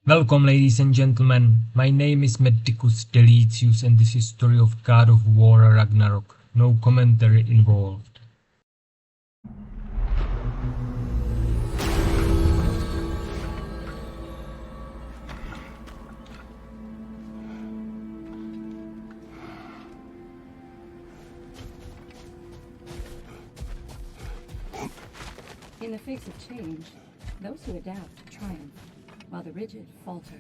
Welcome, ladies and gentlemen. My name is Medicus Deletius, and this is story of God of War Ragnarok. No commentary involved. In the face of change, those who adapt triumph, while the rigid falter.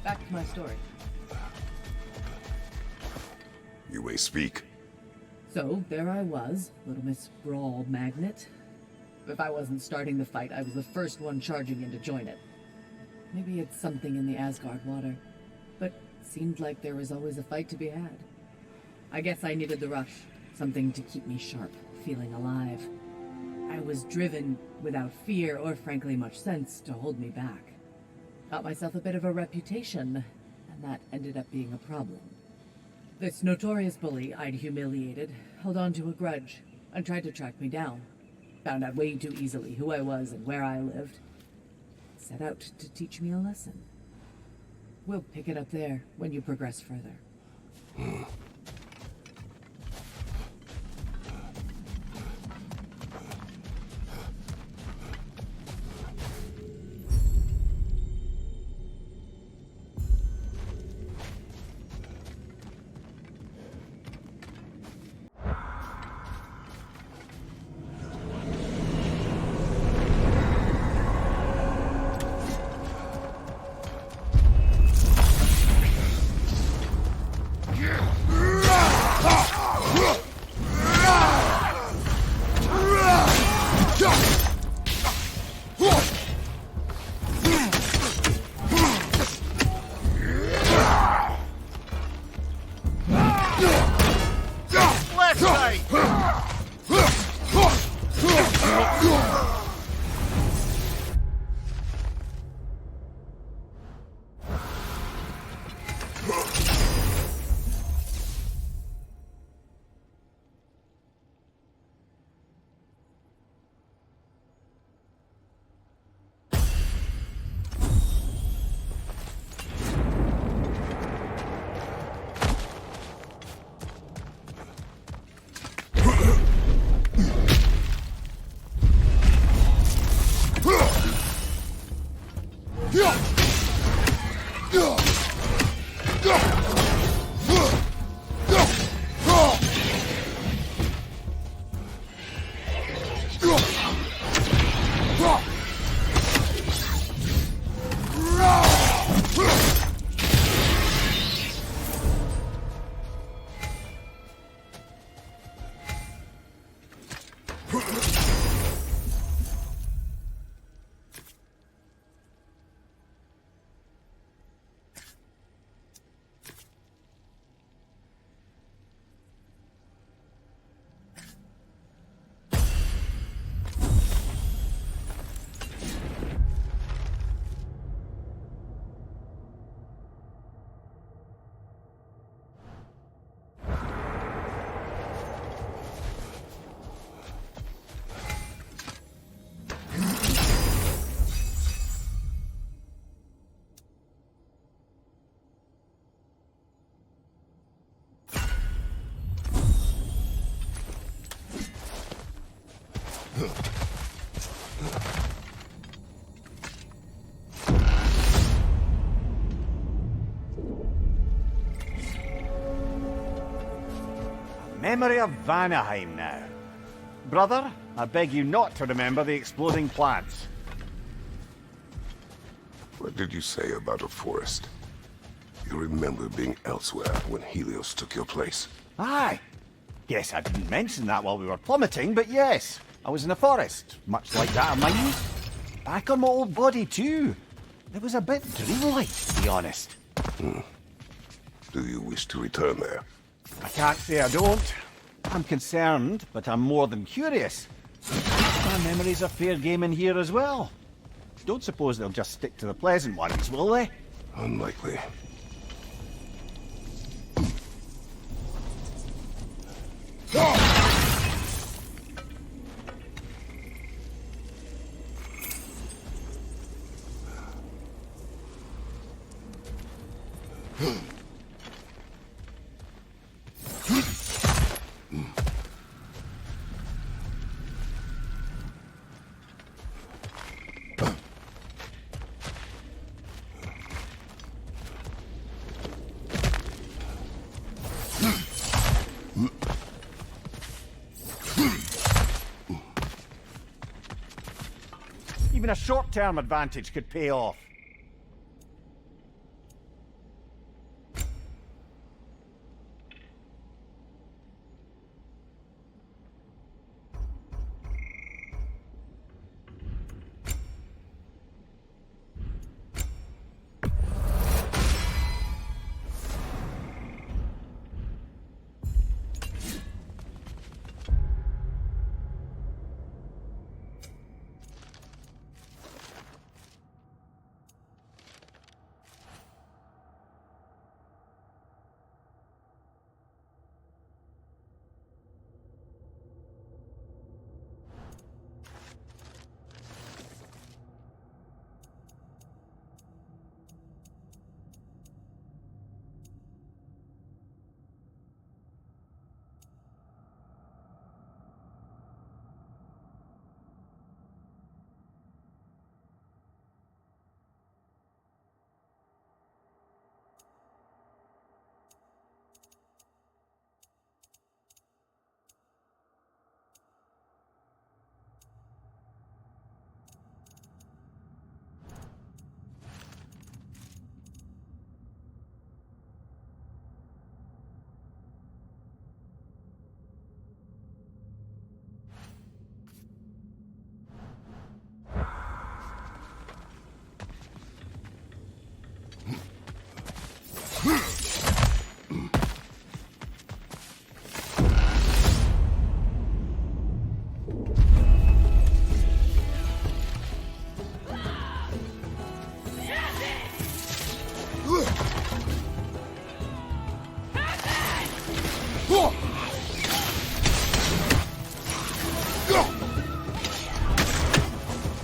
Back to my story. You may speak. So, there I was, Little Miss Brawl Magnet. If I wasn't starting the fight, I was the first one charging in to join it. Maybe it's something in the Asgard water, but seemed like there was always a fight to be had. I guess I needed the rush, something to keep me sharp, feeling alive. I was driven without fear or frankly much sense to hold me back. Got myself a bit of a reputation, and that ended up being a problem. This notorious bully I'd humiliated held on to a grudge and tried to track me down. Found out way too easily who I was and where I lived. Set out to teach me a lesson. We'll pick it up there when you progress further. Memory of Vanaheim now. Brother, I beg you not to remember the exploding plants. What did you say about a forest? You remember being elsewhere when Helios took your place? Aye. Guess I didn't mention that while we were plummeting, but yes, I was in a forest, much like that of my youth. Back on my old body too. It was a bit dreamlike, to be honest. Do you wish to return there? I can't say I don't. I'm concerned, but I'm more than curious. My memories are fair game in here as well. Don't suppose they'll just stick to the pleasant ones, will they? Unlikely. Even a short-term advantage could pay off.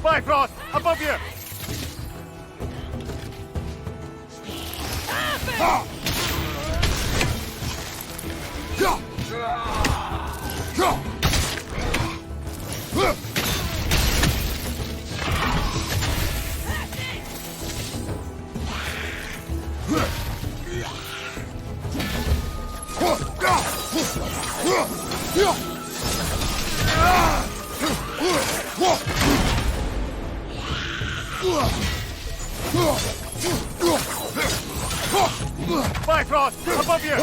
Bifrost, above you! Bifrost, above you!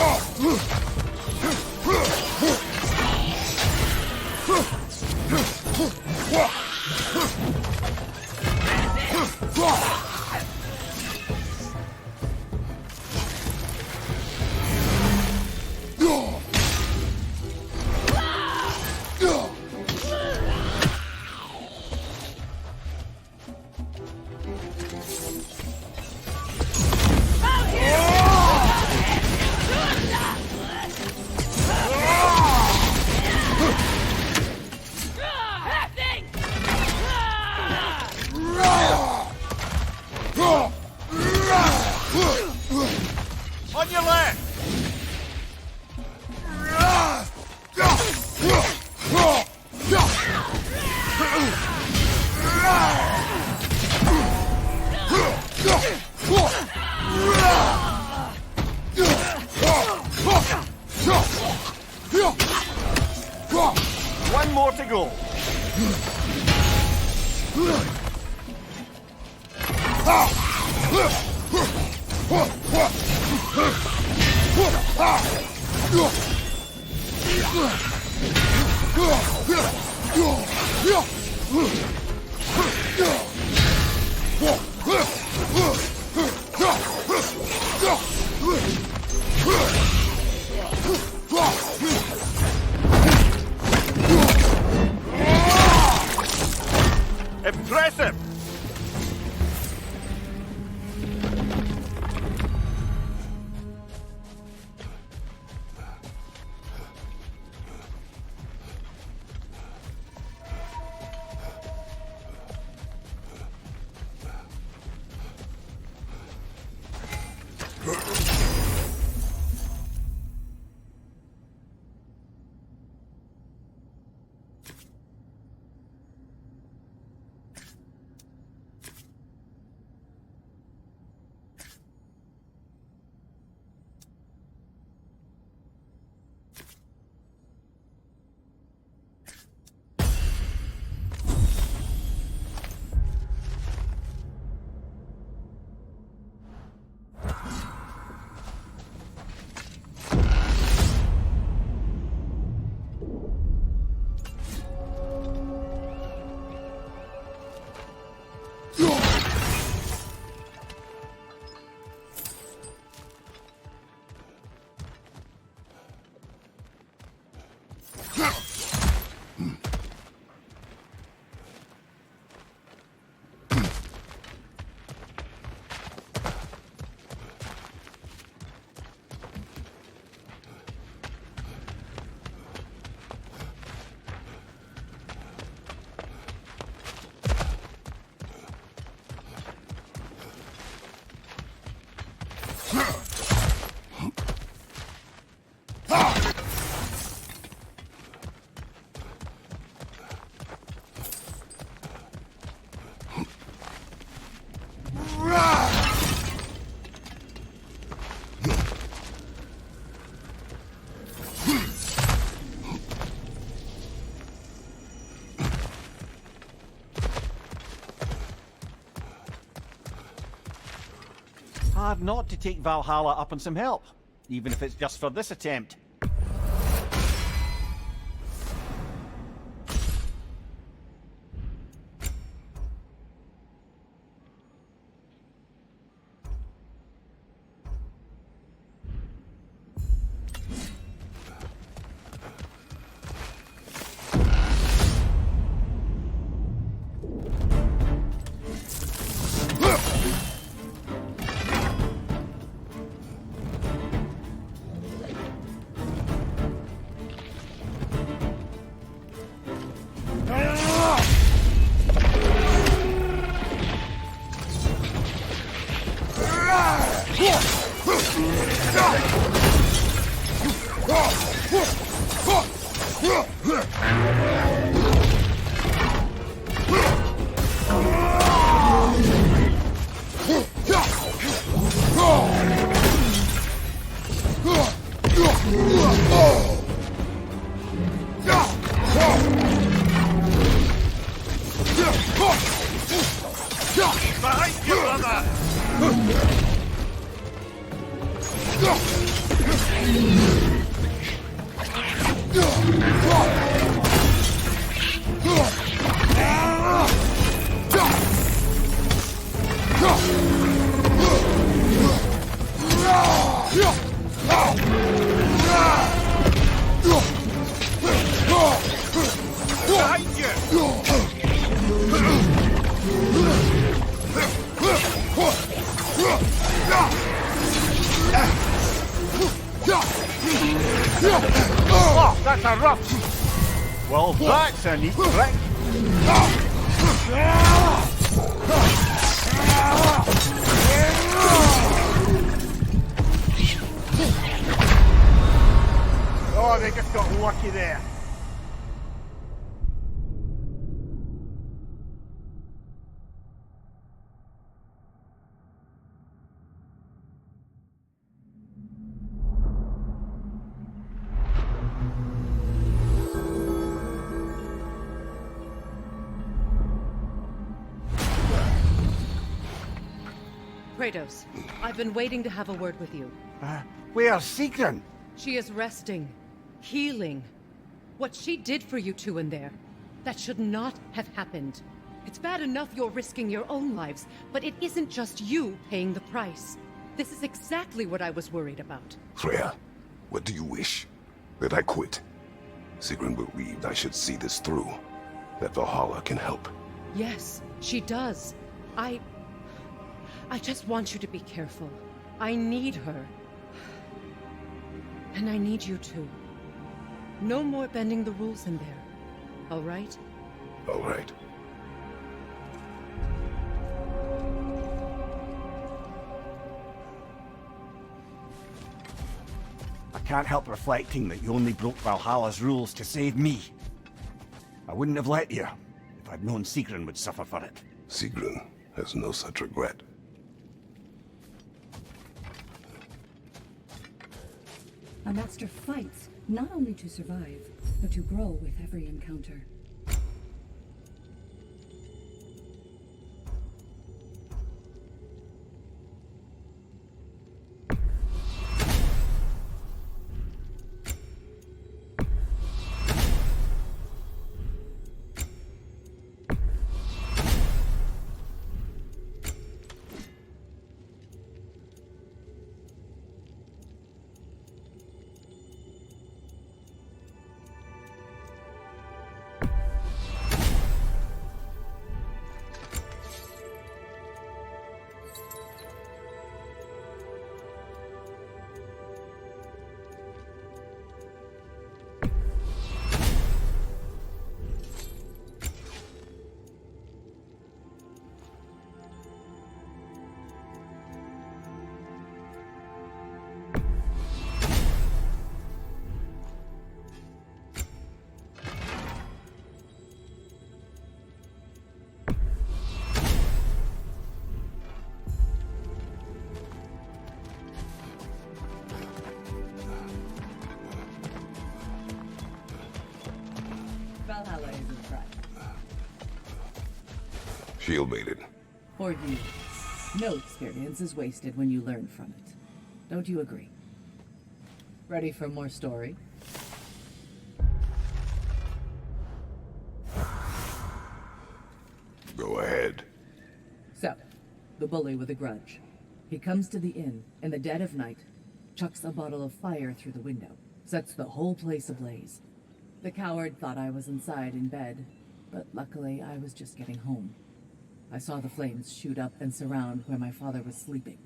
On your left! One more to go. Impressive! hard not to take Valhalla up on some help, even if it's just for this attempt. Behind you, brother! Behind you! Oh, that's a rough. Well, that's a neat trick. Oh, they just got lucky there. Kratos, I've been waiting to have a word with you. Where's Sigrun? She is resting, healing. What she did for you two in there, that should not have happened. It's bad enough you're risking your own lives, but it isn't just you paying the price. This is exactly what I was worried about. Freya, what do you wish? That I quit? Sigrun believed I should see this through. That Valhalla can help. Yes, she does. I just want you to be careful. I need her. And I need you too. No more bending the rules in there. All right? All right. I can't help reflecting that you only broke Valhalla's rules to save me. I wouldn't have let you if I'd known Sigrun would suffer for it. Sigrun has no such regret. A master fights, not only to survive, but to grow with every encounter. Valhalla isn't right. Shield mated. For you. No experience is wasted when you learn from it. Don't you agree? Ready for more story? Go ahead. So, the bully with a grudge. He comes to the inn in the dead of night, chucks a bottle of fire through the window, sets the whole place ablaze. The coward thought I was inside in bed, but luckily I was just getting home. I saw the flames shoot up and surround where my father was sleeping.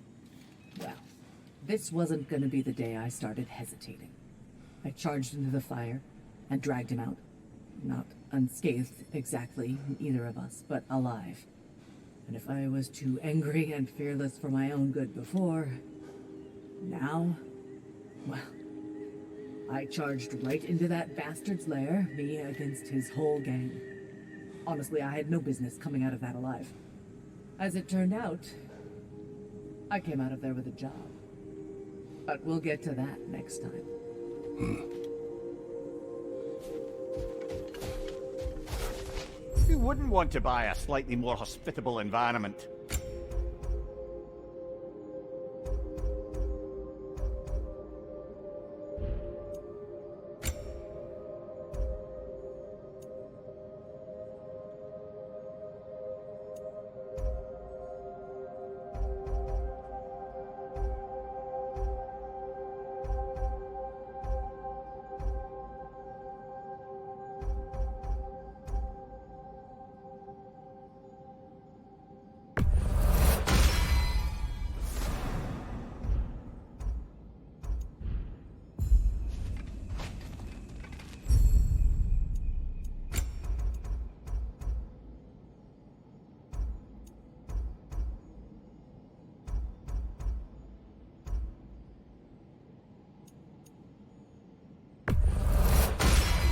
Well, this wasn't going to be the day I started hesitating. I charged into the fire and dragged him out. Not unscathed exactly, either of us, but alive. And if I was too angry and fearless for my own good before, now, well, I charged right into that bastard's lair, me against his whole gang. Honestly, I had no business coming out of that alive. As it turned out, I came out of there with a job. But we'll get to that next time. Who wouldn't want to buy a slightly more hospitable environment?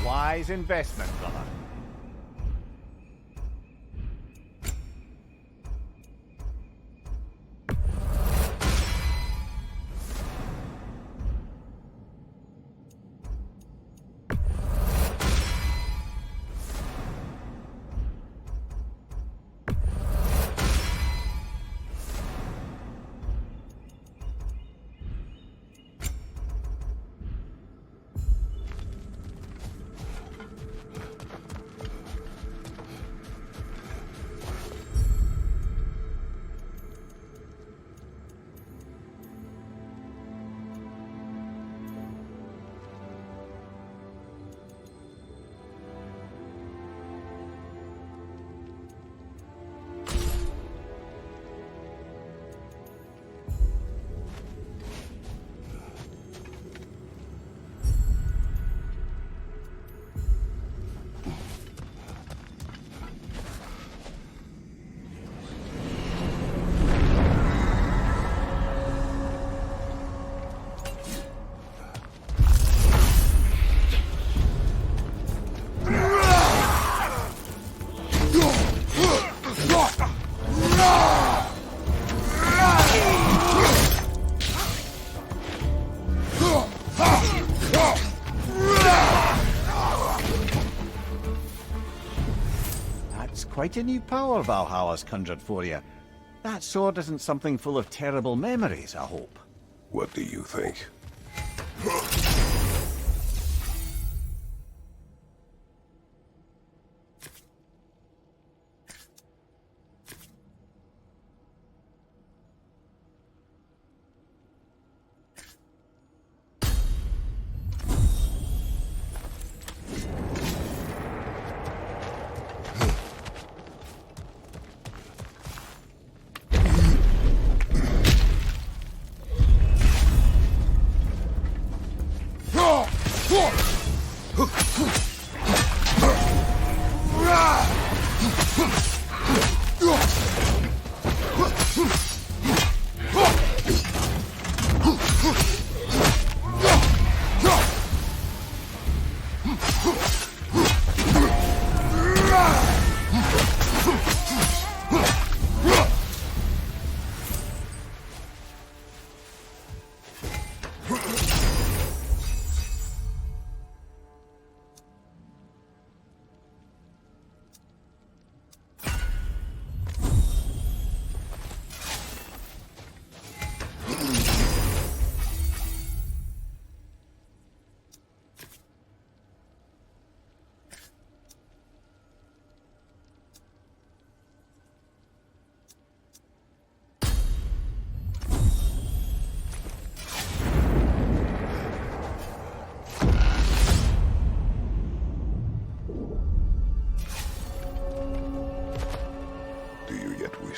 Wise investment, brother. Quite a new power Valhalla's conjured for you. That sword isn't something full of terrible memories, I hope. What do you think?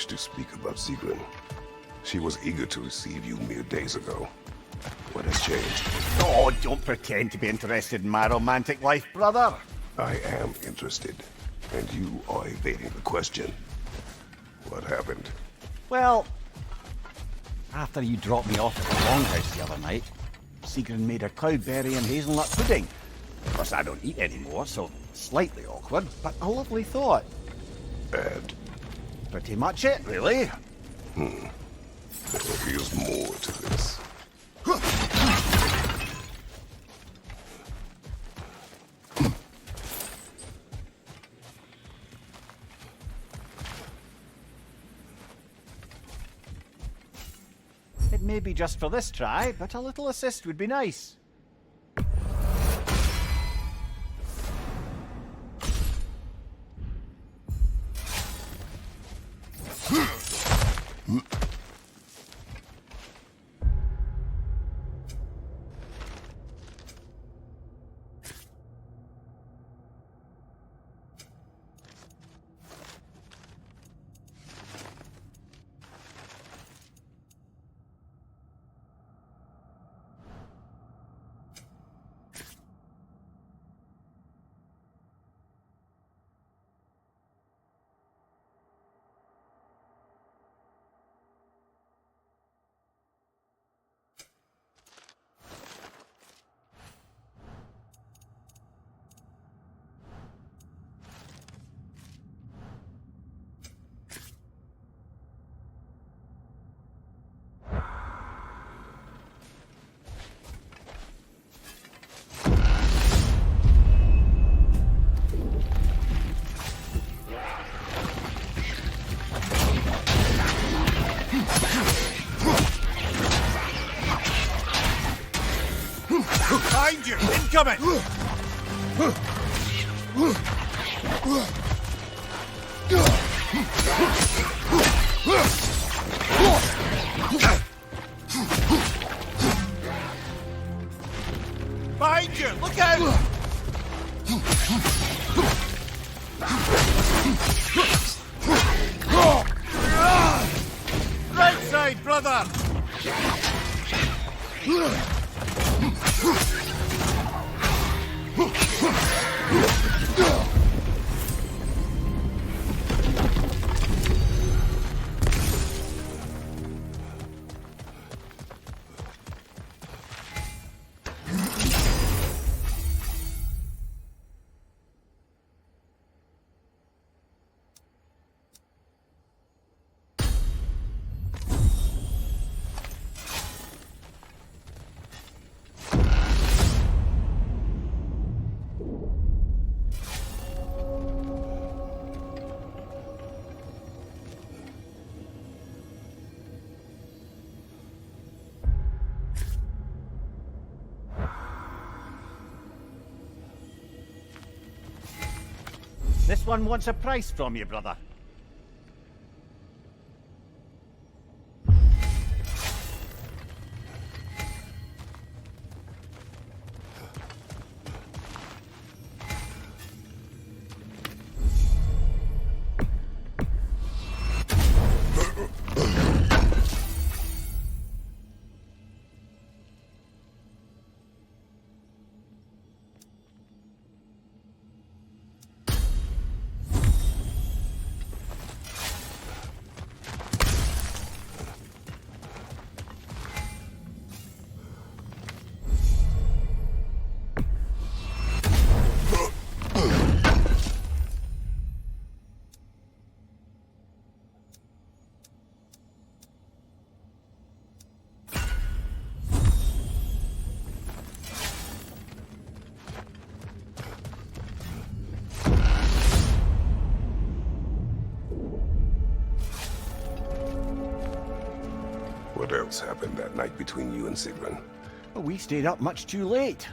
wish to speak about Sigrun. She was eager to receive you mere days ago. What has changed? Oh, don't pretend to be interested in my romantic life, brother. I am interested, and you are evading the question. What happened? Well, after you dropped me off at the longhouse the other night, Sigrun made a cloudberry and hazelnut pudding. Of course, I don't eat anymore, so slightly awkward, but a lovely thought. And Pretty much it, really. there appears more to this. It may be just for this try, but a little assist would be nice. Behind you! Incoming! Behind you! Look out! Right side, brother! This one wants a price from you, brother. What else happened that night between you and Sigrun? Well, we stayed up much too late.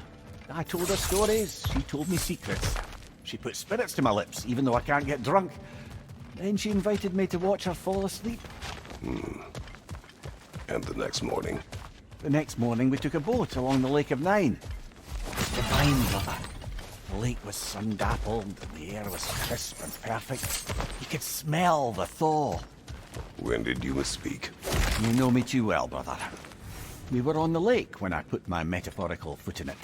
I told her stories, she told me secrets. She put spirits to my lips, even though I can't get drunk. Then she invited me to watch her fall asleep. And the next morning? The next morning we took a boat along the Lake of Nine. Divine, brother. The lake was sun-dappled, and the air was crisp and perfect. You could smell the thaw. When did you speak? You know me too well, brother. We were on the lake when I put my metaphorical foot in it.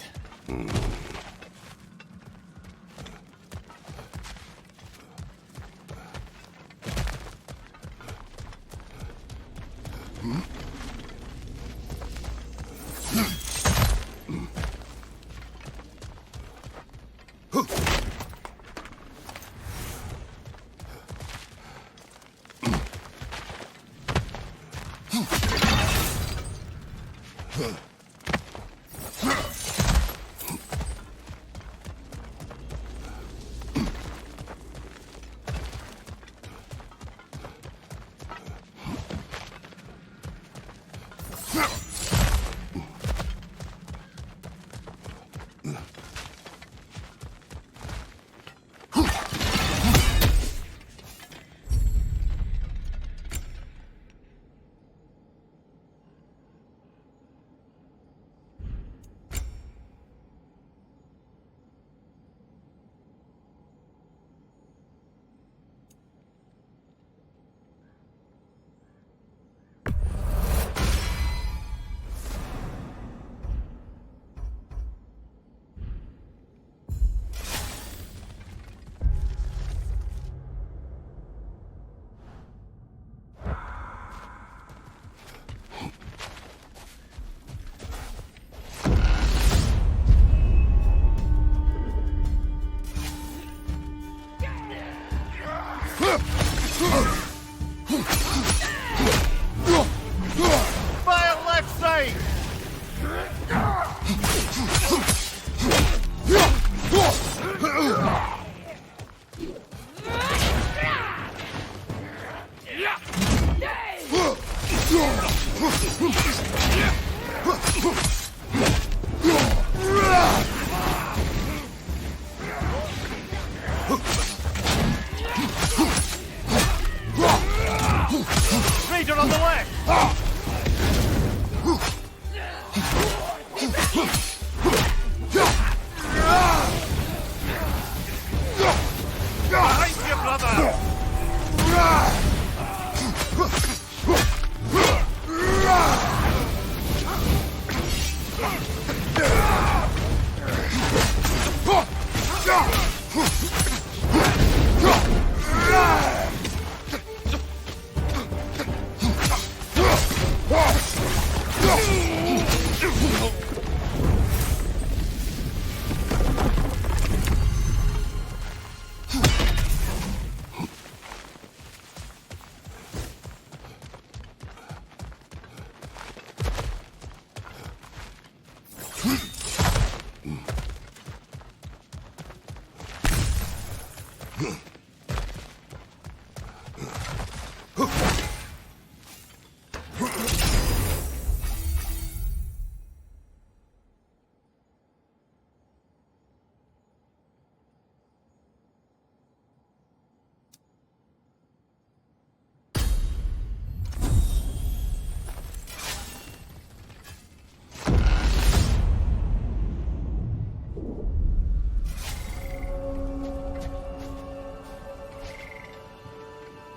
Fire left side! Raider on the left! Behind you, brother!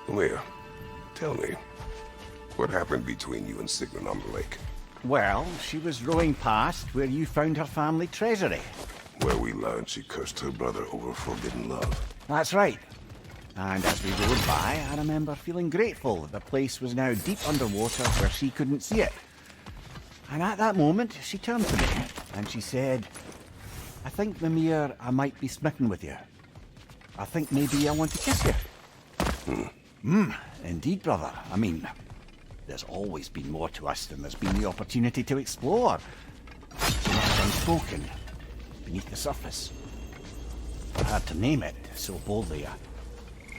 Leah, tell me, what happened between you and Sigrun on the lake? Well, she was rowing past where you found her family treasury. Where we learned she cursed her brother over forbidden love. That's right. And as we rode by, I remember feeling grateful that the place was now deep underwater where she couldn't see it. And at that moment, she turned to me and she said, I think, Mimir, I might be smitten with you. I think maybe I want to kiss you. Indeed, brother. I mean, there's always been more to us than there's been the opportunity to explore. So much unspoken, beneath the surface. Hard to name it so boldly.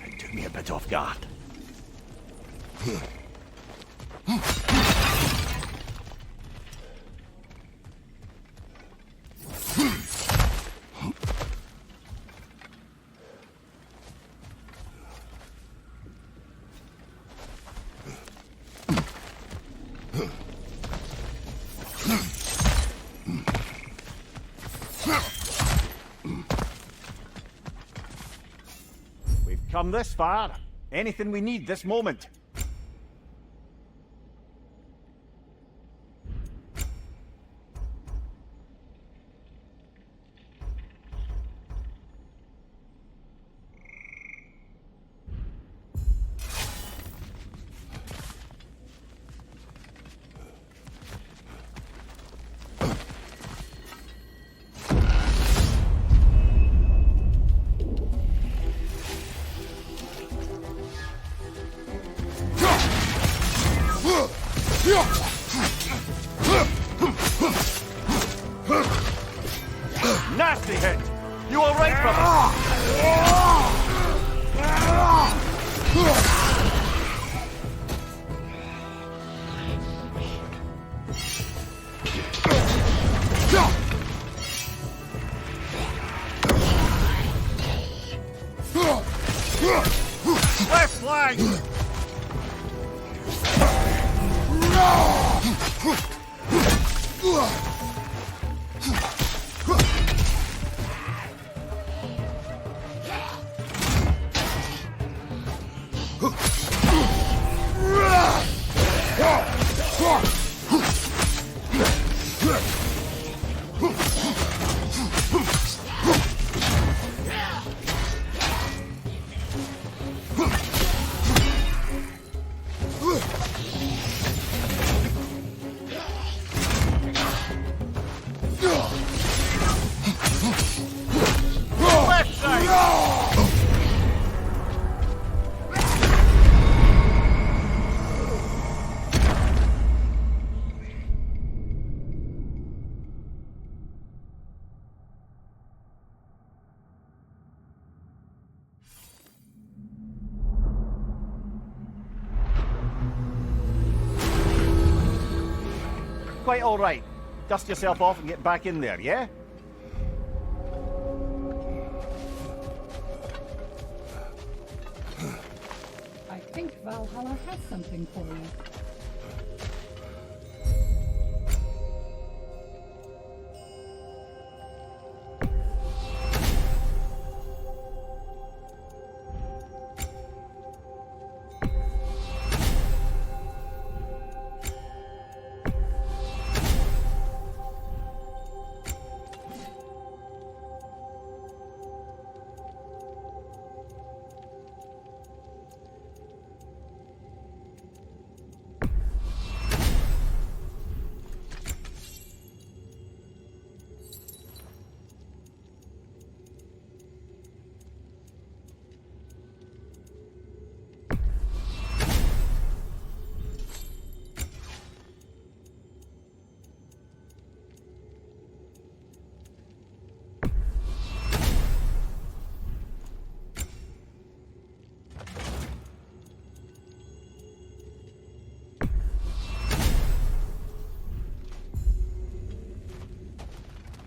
It took me a bit off guard. We've come this far. Anything we need this moment. Nasty hit! You all right, brother? Left flank! Left side! Quite all right. Dust yourself off and get back in there, yeah? I think Valhalla has something for you.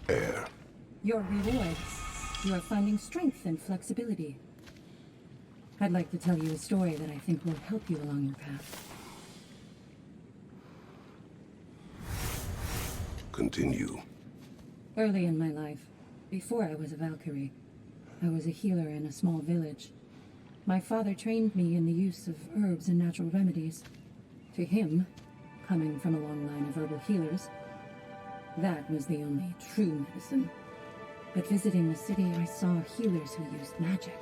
Air. Your reward. You are finding strength and flexibility. I'd like to tell you a story that I think will help you along your path. Continue. Early in my life, before I was a Valkyrie, I was a healer in a small village. My father trained me in the use of herbs and natural remedies. To him, coming from a long line of herbal healers, that was the only true medicine. But visiting the city, I saw healers who used magic.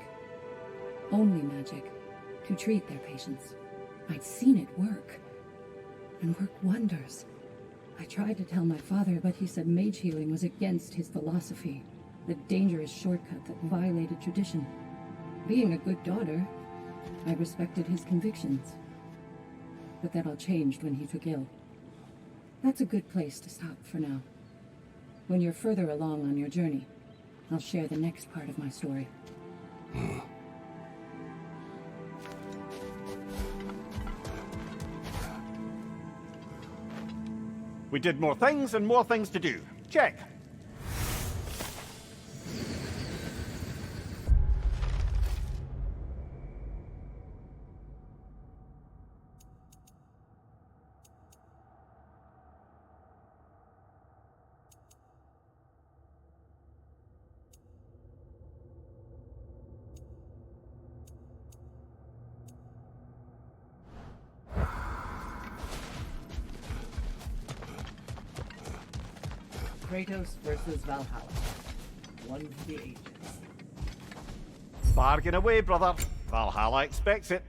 Only magic, to treat their patients. I'd seen it work, and work wonders. I tried to tell my father, but he said mage healing was against his philosophy, the dangerous shortcut that violated tradition. Being a good daughter, I respected his convictions. But that all changed when he took ill. That's a good place to stop for now. When you're further along on your journey, I'll share the next part of my story. We did more things and more things to do. Check. Kratos versus Valhalla. One for the ages. Bargain away, brother. Valhalla expects it.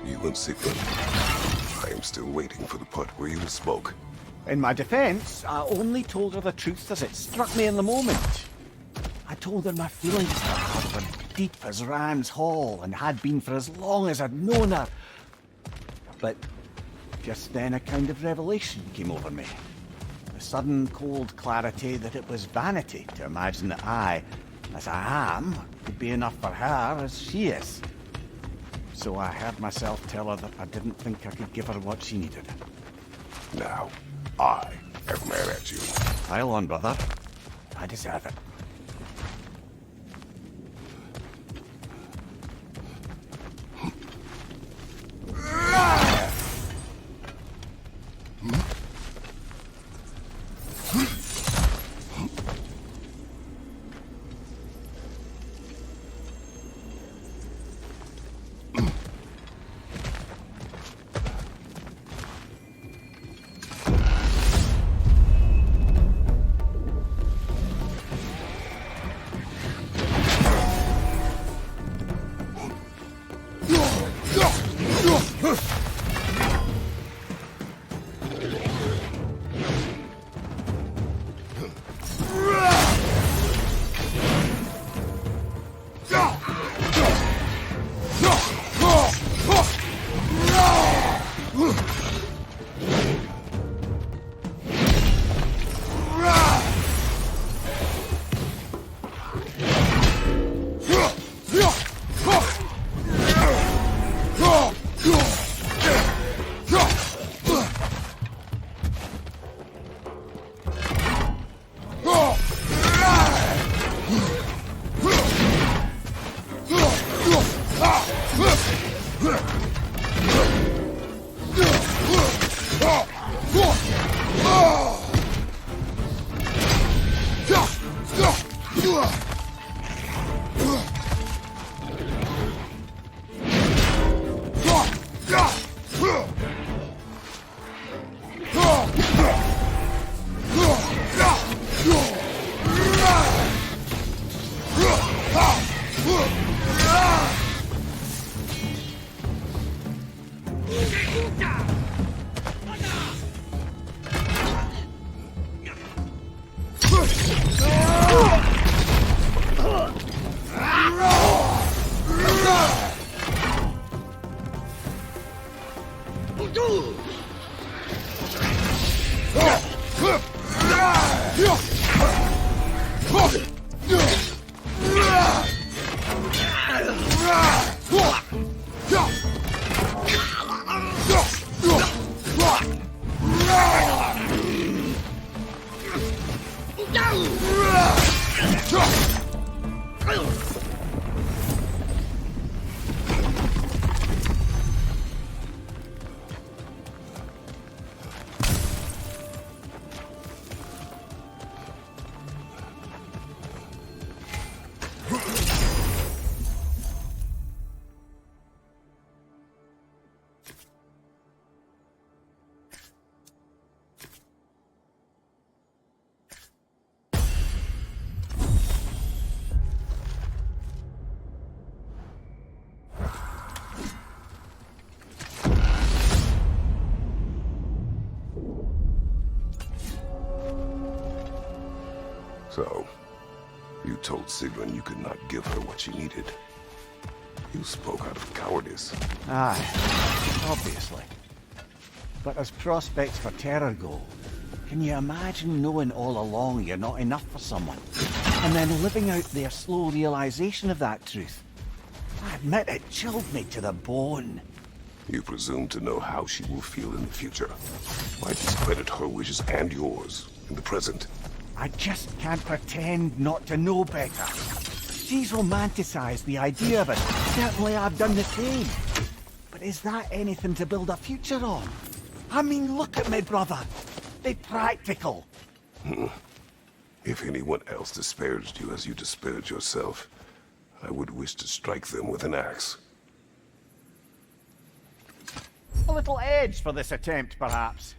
You and Sigmund. I am still waiting for the part where you spoke. In my defence, I only told her the truth as it struck me in the moment. I told her my feelings for her were deep as Ram's Hall and had been for as long as I'd known her. But just then a kind of revelation came over me. The sudden cold clarity that it was vanity to imagine that I, as I am, could be enough for her as she is. So I heard myself tell her that I didn't think I could give her what she needed. Now, I am mad at you. Pile on, brother. I deserve it. So, you told Sigrun you could not give her what she needed. You spoke out of cowardice. Aye, obviously. But as prospects for terror go, can you imagine knowing all along you're not enough for someone, and then living out their slow realization of that truth? I admit it chilled me to the bone. You presume to know how she will feel in the future. Why discredit her wishes and yours in the present? I just can't pretend not to know better. She's romanticized the idea of it. Certainly I've done the same. But is that anything to build a future on? I mean, look at me, brother. Be practical. If anyone else disparaged you as you disparaged yourself, I would wish to strike them with an axe. A little edge for this attempt, perhaps.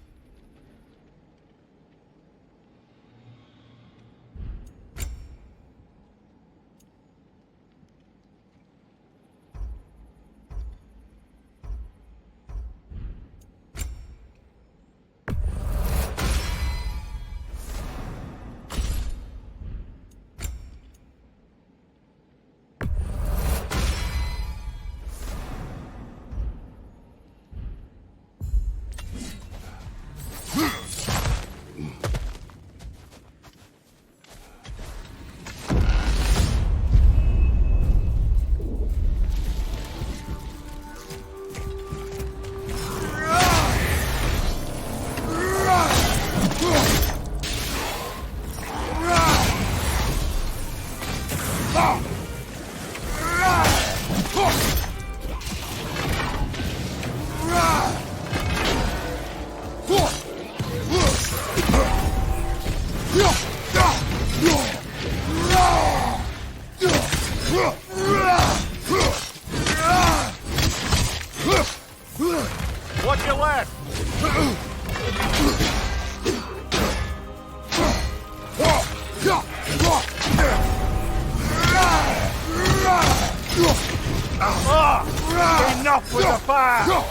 What's your left? Enough with the fire!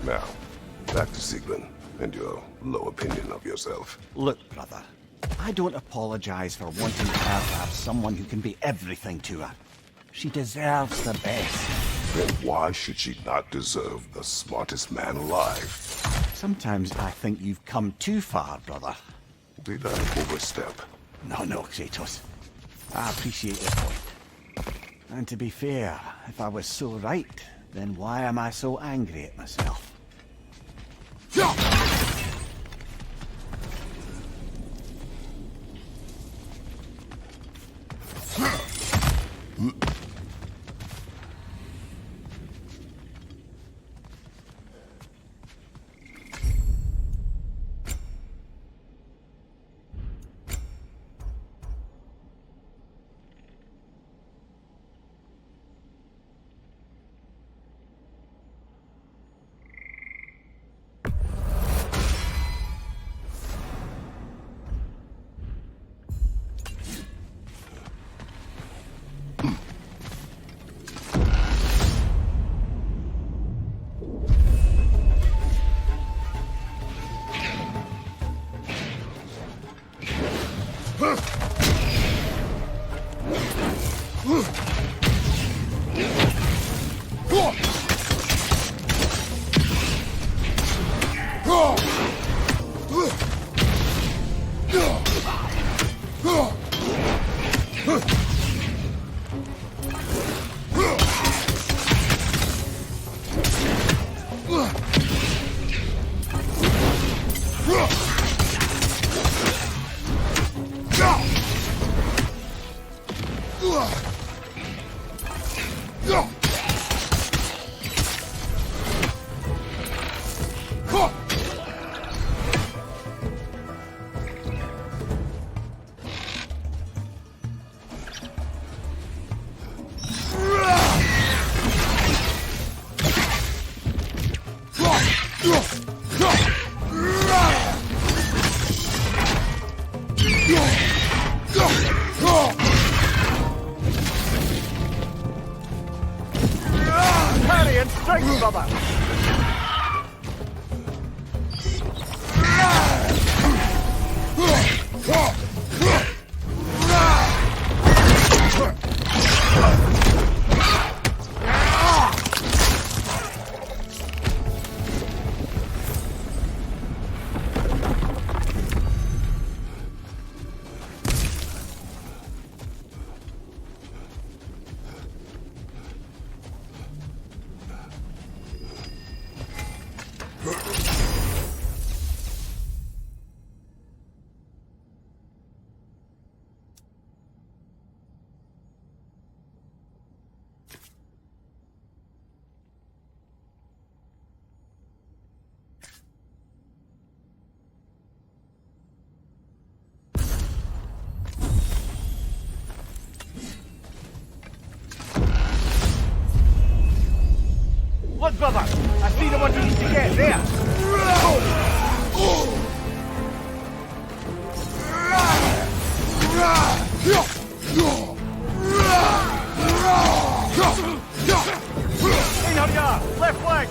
Now, back to Sigrun and your low opinion of yourself. Look, brother, I don't apologize for wanting her to have someone who can be everything to her. She deserves the best. Then why should she not deserve the smartest man alive? Sometimes I think you've come too far, brother. Did I overstep? No, Kratos. I appreciate your point. And to be fair, if I was so right, then why am I so angry at myself? Parry and strike, brother! Look, brother! I see the one you need to get there! Einherjar! Left flank!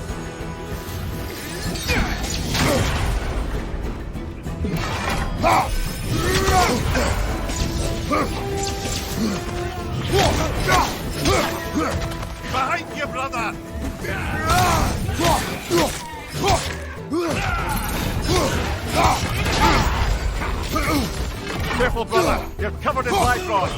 Behind you, brother! Careful, brother! You're covered in black rod!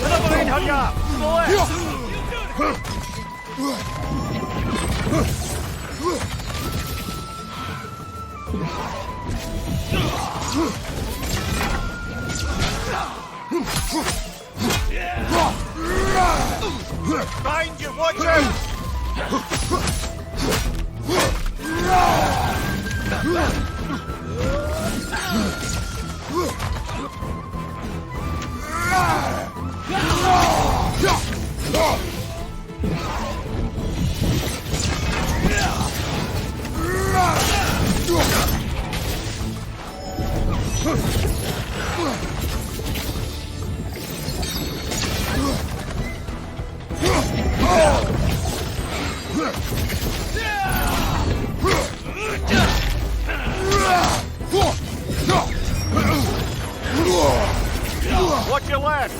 Another Einherjar! To the left! Behind you, watch out! Watch your left!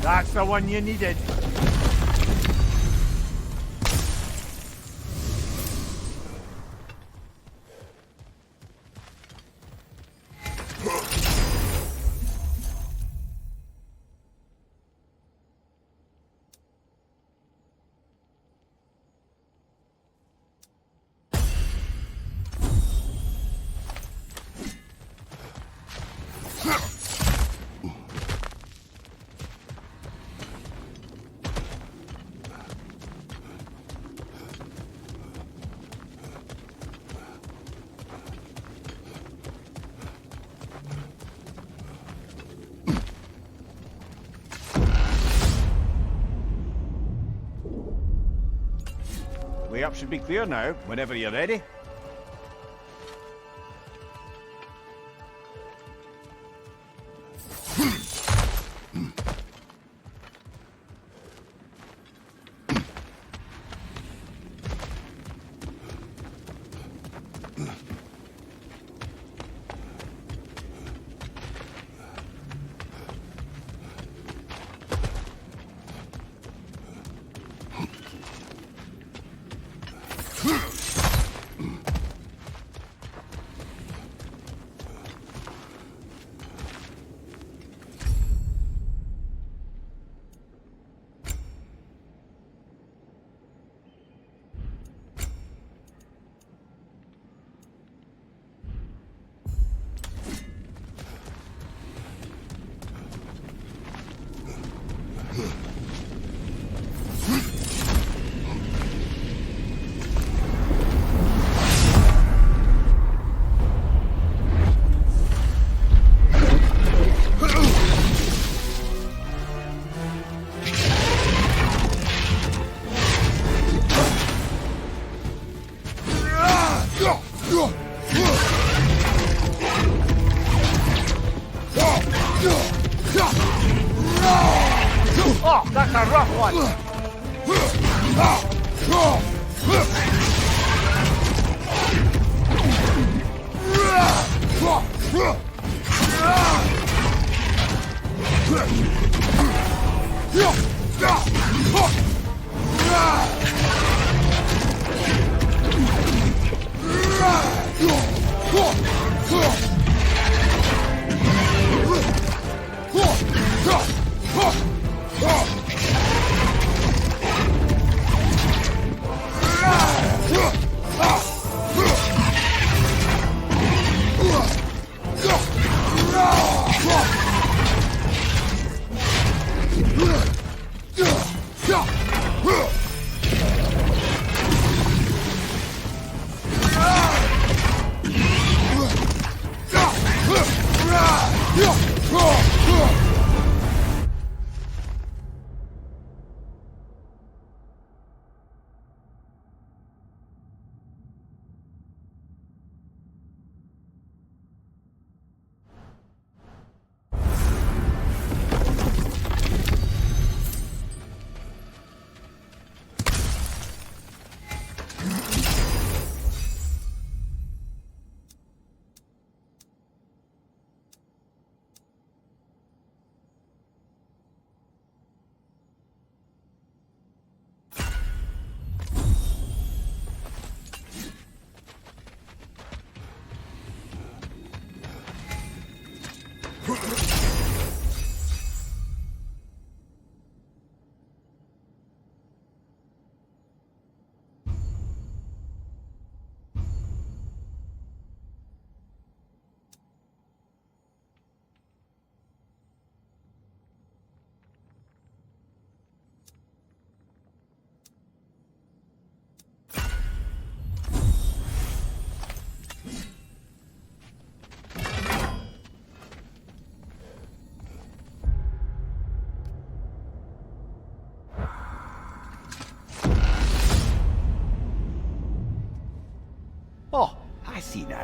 That's the one you needed. Way up should be clear now, whenever you're ready. Oh, that's a rough one!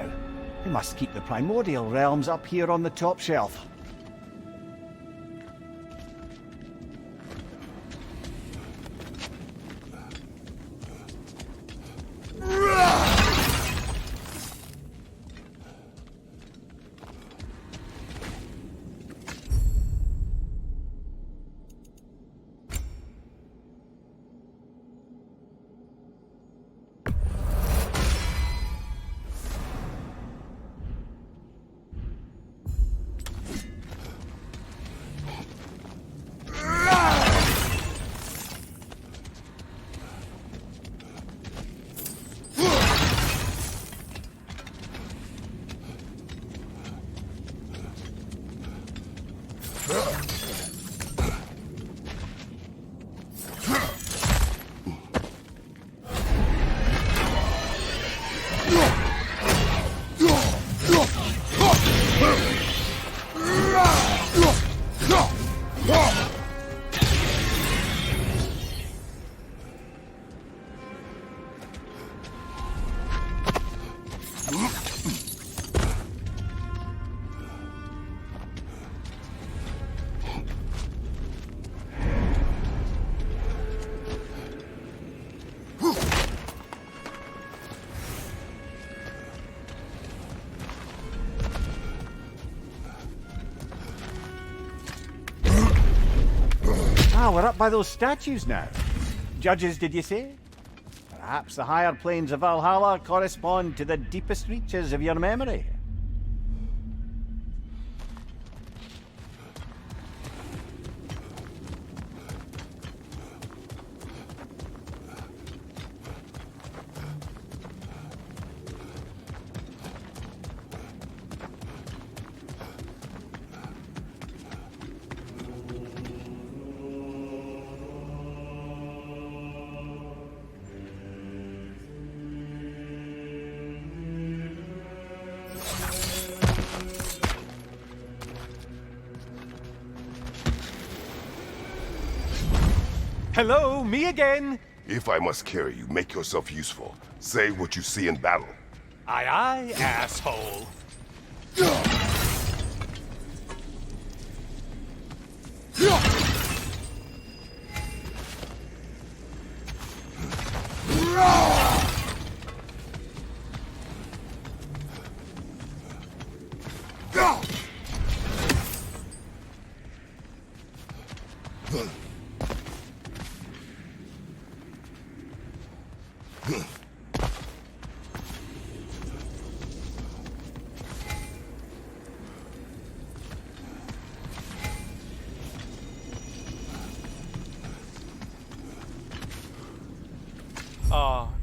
now. We must keep the primordial realms up here on the top shelf. Ah, we're up by those statues now. Judges, did you say? Perhaps the higher planes of Valhalla correspond to the deepest reaches of your memory. Hello, me again! If I must carry you, make yourself useful. Say what you see in battle. Aye aye, asshole.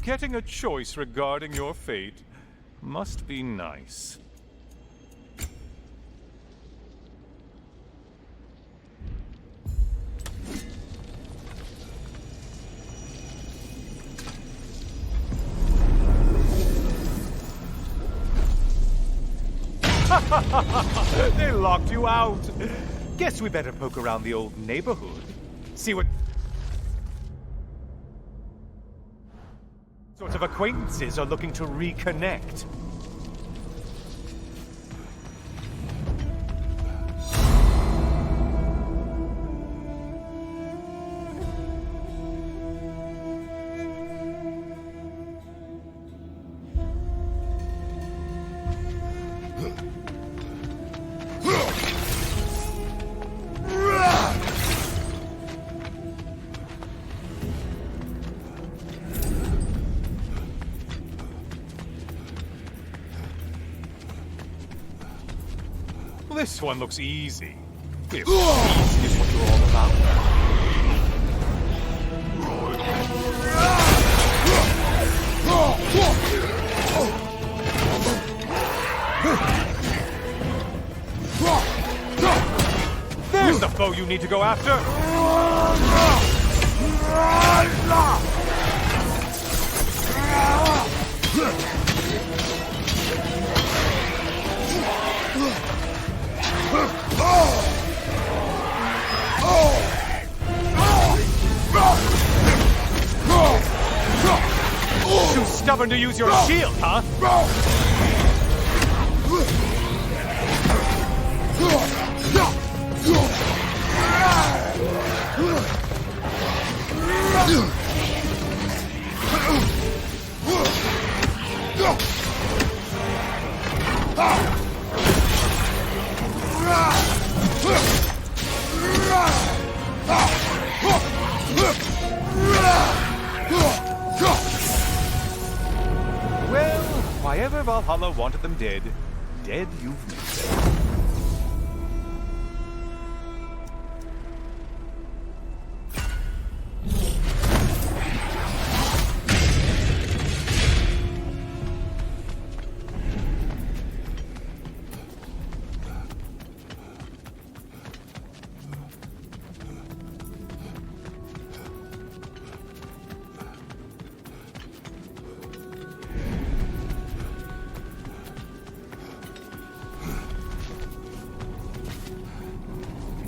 Getting a choice regarding your fate must be nice. They locked you out. Guess we better poke around the old neighborhood. See what sort of acquaintances are looking to reconnect. This one looks easy. If easy is what you're all about. There's the foe you need to go after! Too stubborn to use your shield, huh? Well, why ever Valhalla wanted them dead, dead you've made them.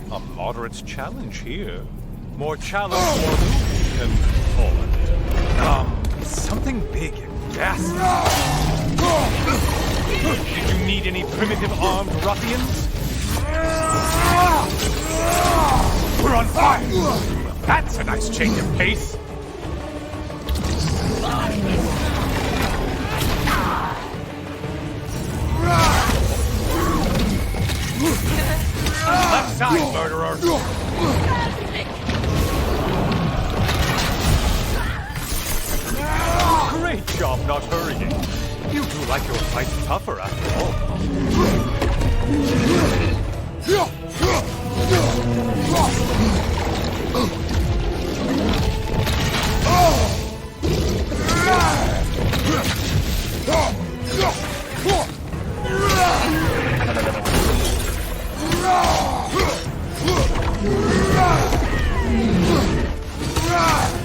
A moderate challenge here. More challenge, more who can call it? Something big and ghastly. Did you need any primitive armed ruffians? We're on fire! That's a nice change of pace. Left side, murderer! Great job not hurrying. You do like your fight tougher after all.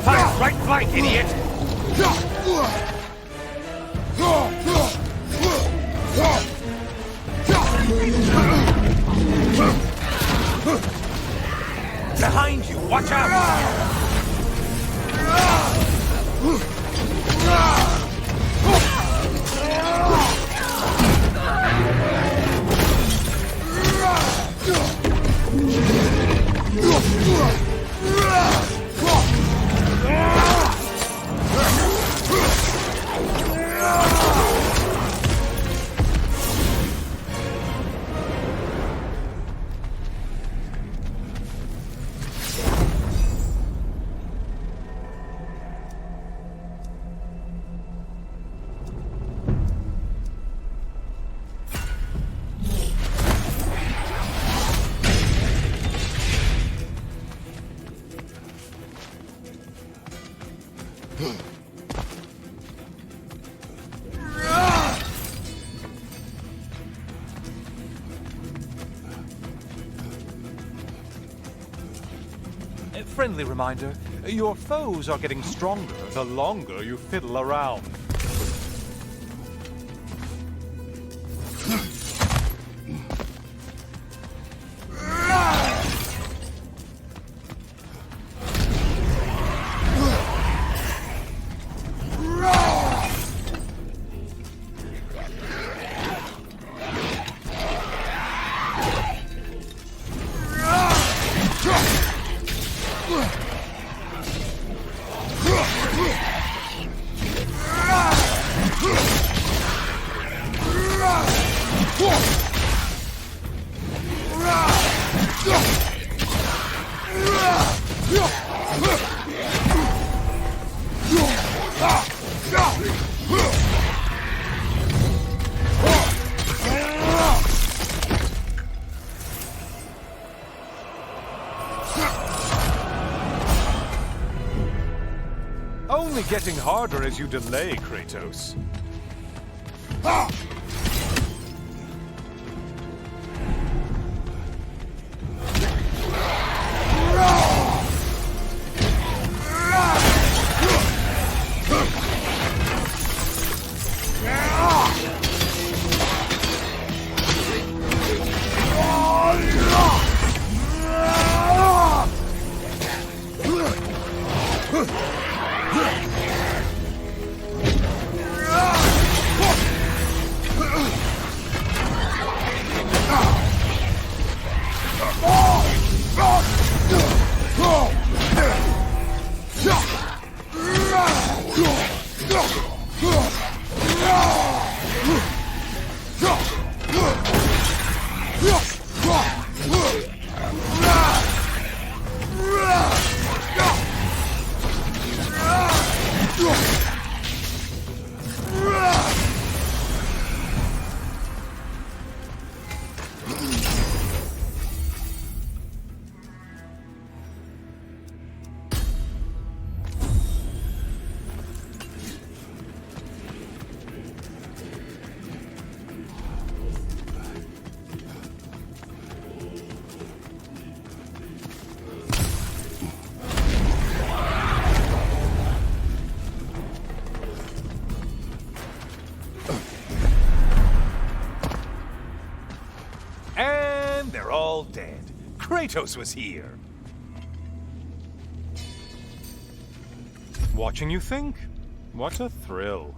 Fire right flank, idiot! Behind you, watch out! A friendly reminder, your foes are getting stronger the longer you fiddle around. Only getting harder as you delay, Kratos. Kratos was here! Watching you think? What a thrill.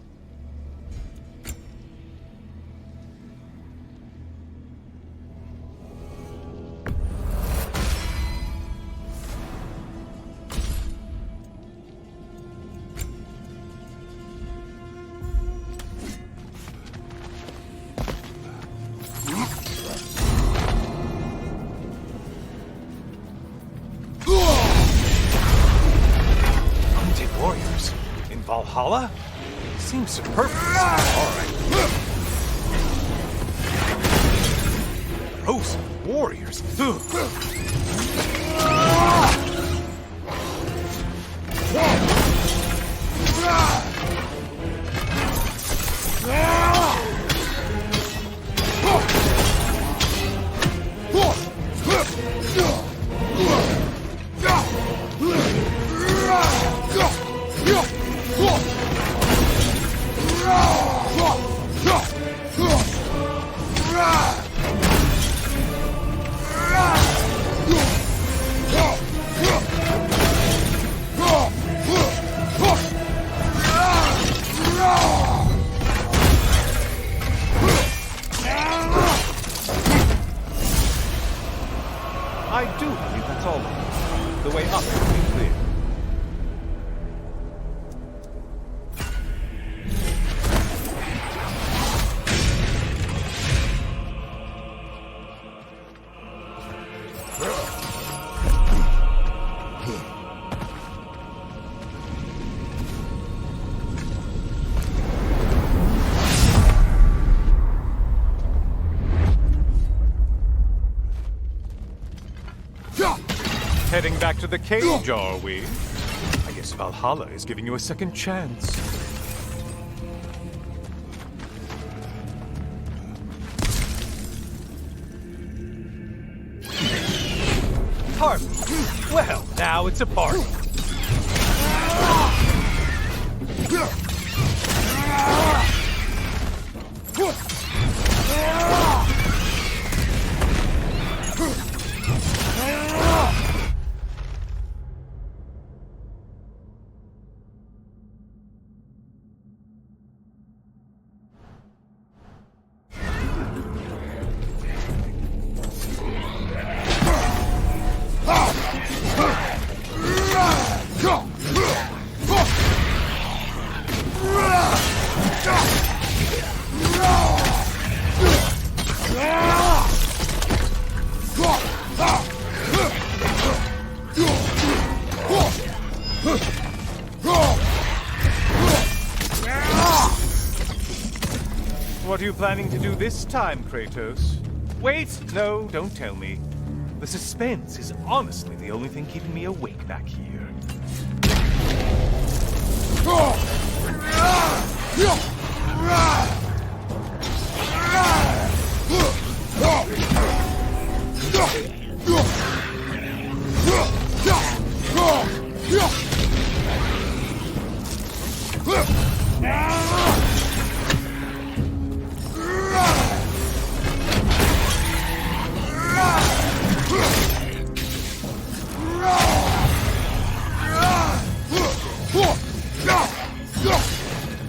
Warriors in Valhalla? Seems superfluous. Alright. Gross warriors. Ugh. I do believe that's all of it. The way up will be clear. Heading back to the cage, are we? I guess Valhalla is giving you a second chance. Party! Well, now it's a party. What are you planning to do this time, Kratos? Wait! No, don't tell me. The suspense is honestly the only thing keeping me awake back here.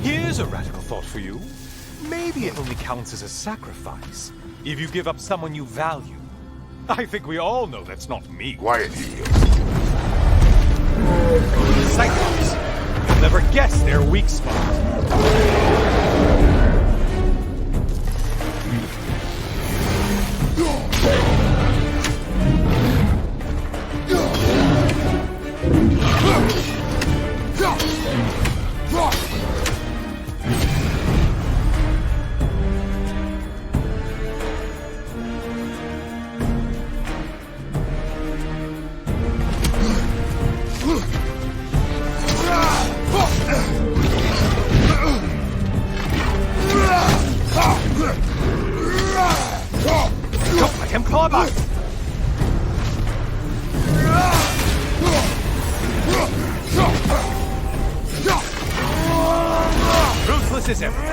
Here's a radical thought for you. Maybe it only counts as a sacrifice if you give up someone you value. I think we all know that's not me. Quiet, Helios. Cyclops. You'll never guess their weak spot. Don't let him claw back! Ruthless is everything.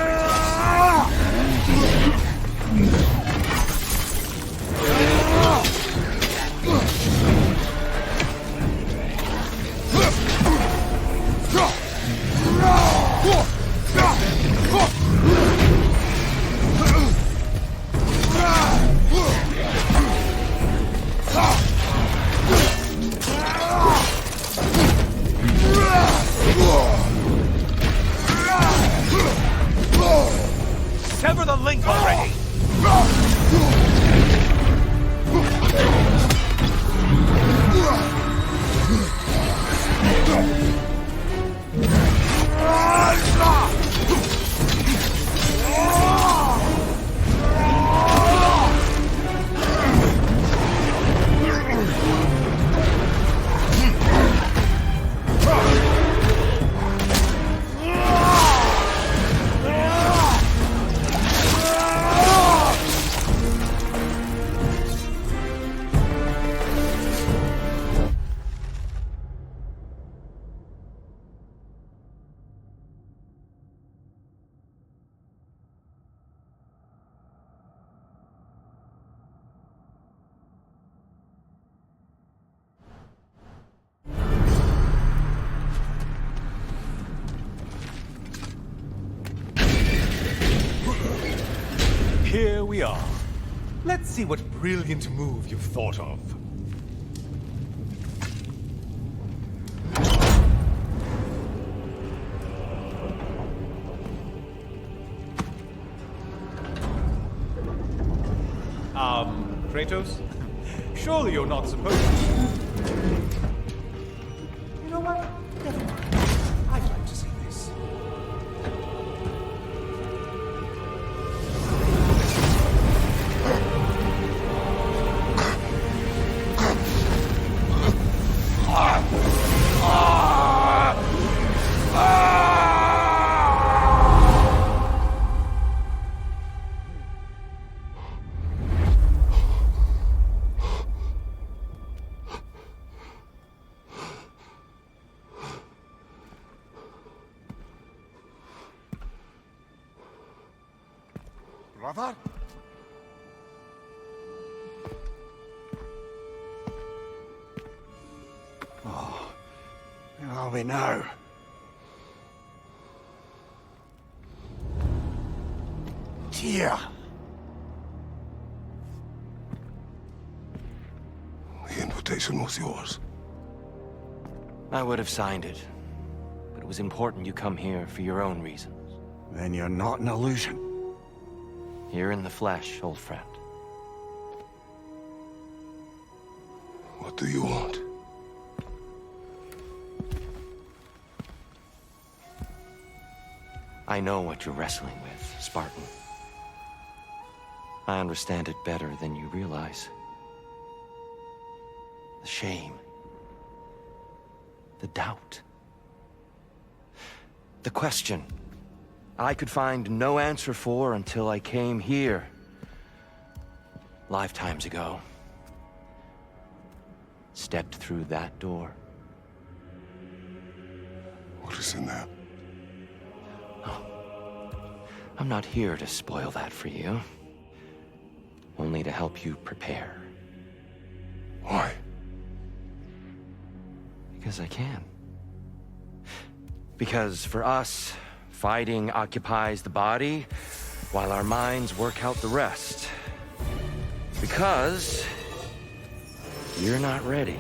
blink already! Here we are. Let's see what brilliant move you've thought of. Kratos? Surely you're not supposed to. You know what? Never mind. I'd like to see this. Brother? Oh, where are we now? Tyr! The invitation was yours. I would have signed it, but it was important you come here for your own reasons. Then you're not an illusion. Here in the flesh, old friend. What do you want? I know what you're wrestling with, Spartan. I understand it better than you realize. The shame. The doubt. The question I could find no answer for until I came here. Lifetimes ago. Stepped through that door. What is in there? I'm not here to spoil that for you. Only to help you prepare. Why? Because I can. Because for us, fighting occupies the body, while our minds work out the rest. Because you're not ready.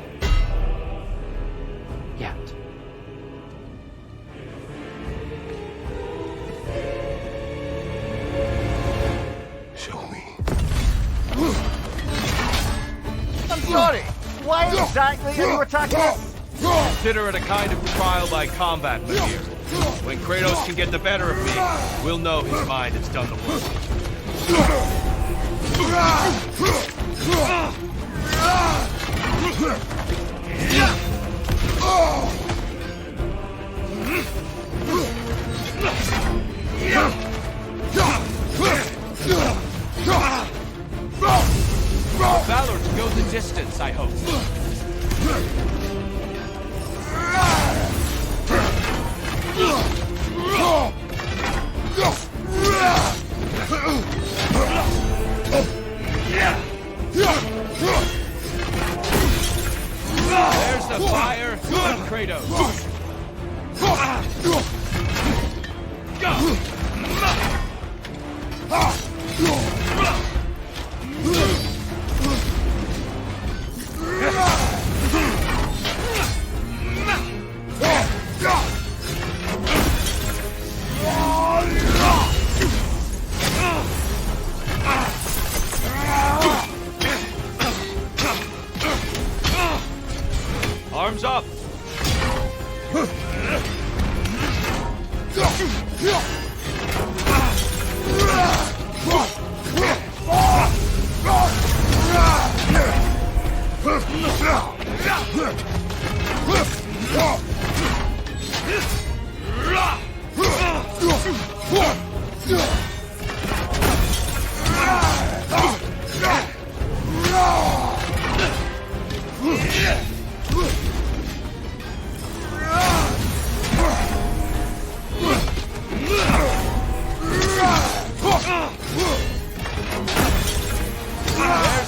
Yet. Show me. I'm sorry! Why exactly are you attacking us? Consider it a kind of trial by combat, Mimir. When Kratos can get the better of me, we'll know his mind has done the work. Valor to go the distance, I hope. There's the fire on Kratos. There's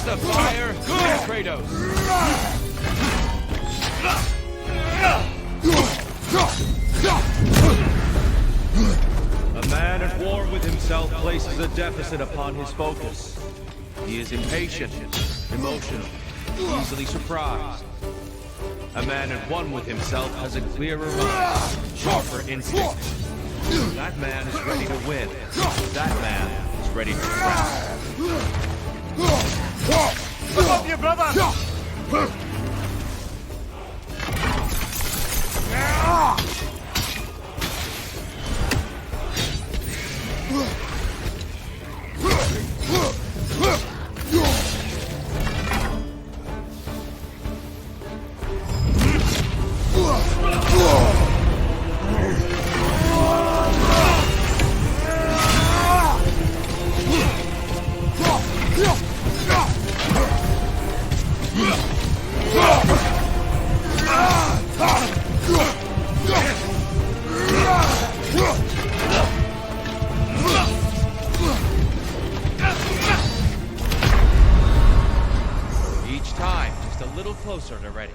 the fire! Good, Kratos! A man at war with himself places a deficit upon his focus. He is impatient, emotional, easily surprised. A man at one with himself has a clearer mind, sharper instinct. That man is ready to win. That man is ready to crash. Look up, you brother! Each time, just a little closer to ready.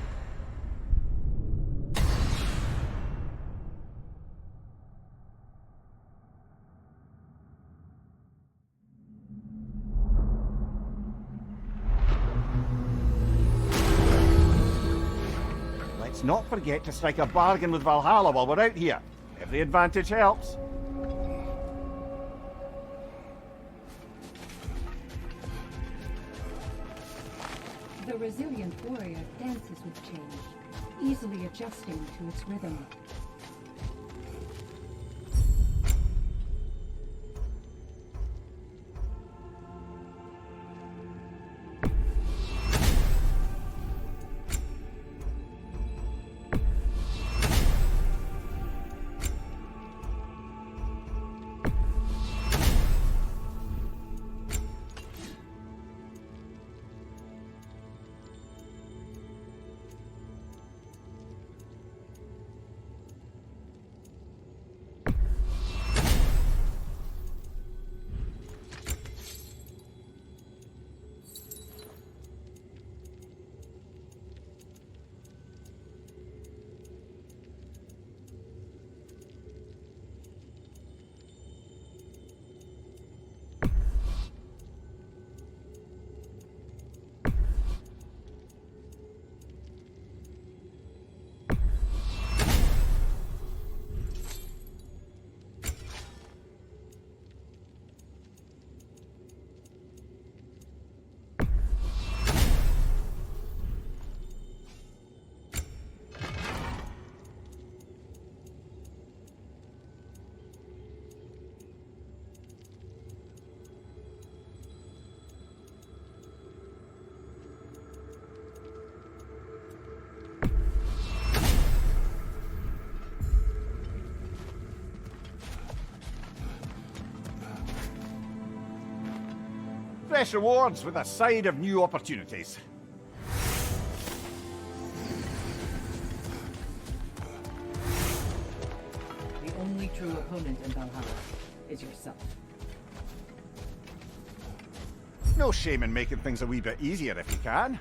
Let's not forget to strike a bargain with Valhalla while we're out here. Every advantage helps. The resilient warrior dances with change, easily adjusting to its rhythm. Fresh rewards with a side of new opportunities. The only true opponent in Valhalla is yourself. No shame in making things a wee bit easier if you can.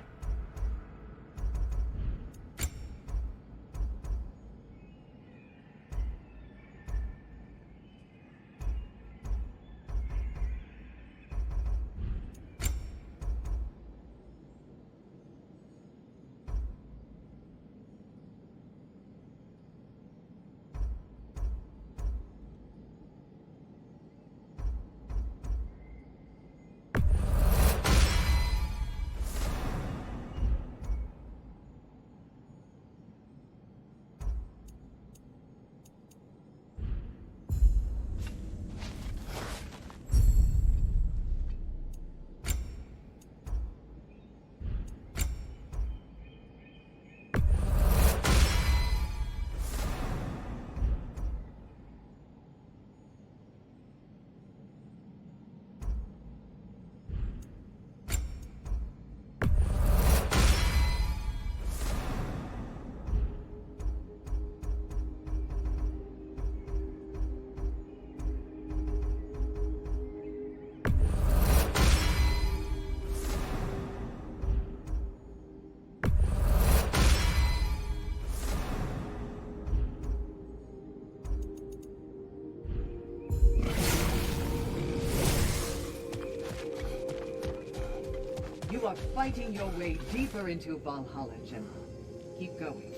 You are fighting your way deeper into Valhalla, General. Keep going.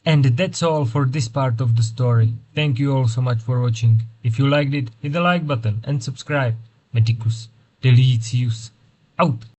And that's all for this part of the story. Thank you all so much for watching. If you liked it, hit the like button and subscribe. Medicus Delicious out.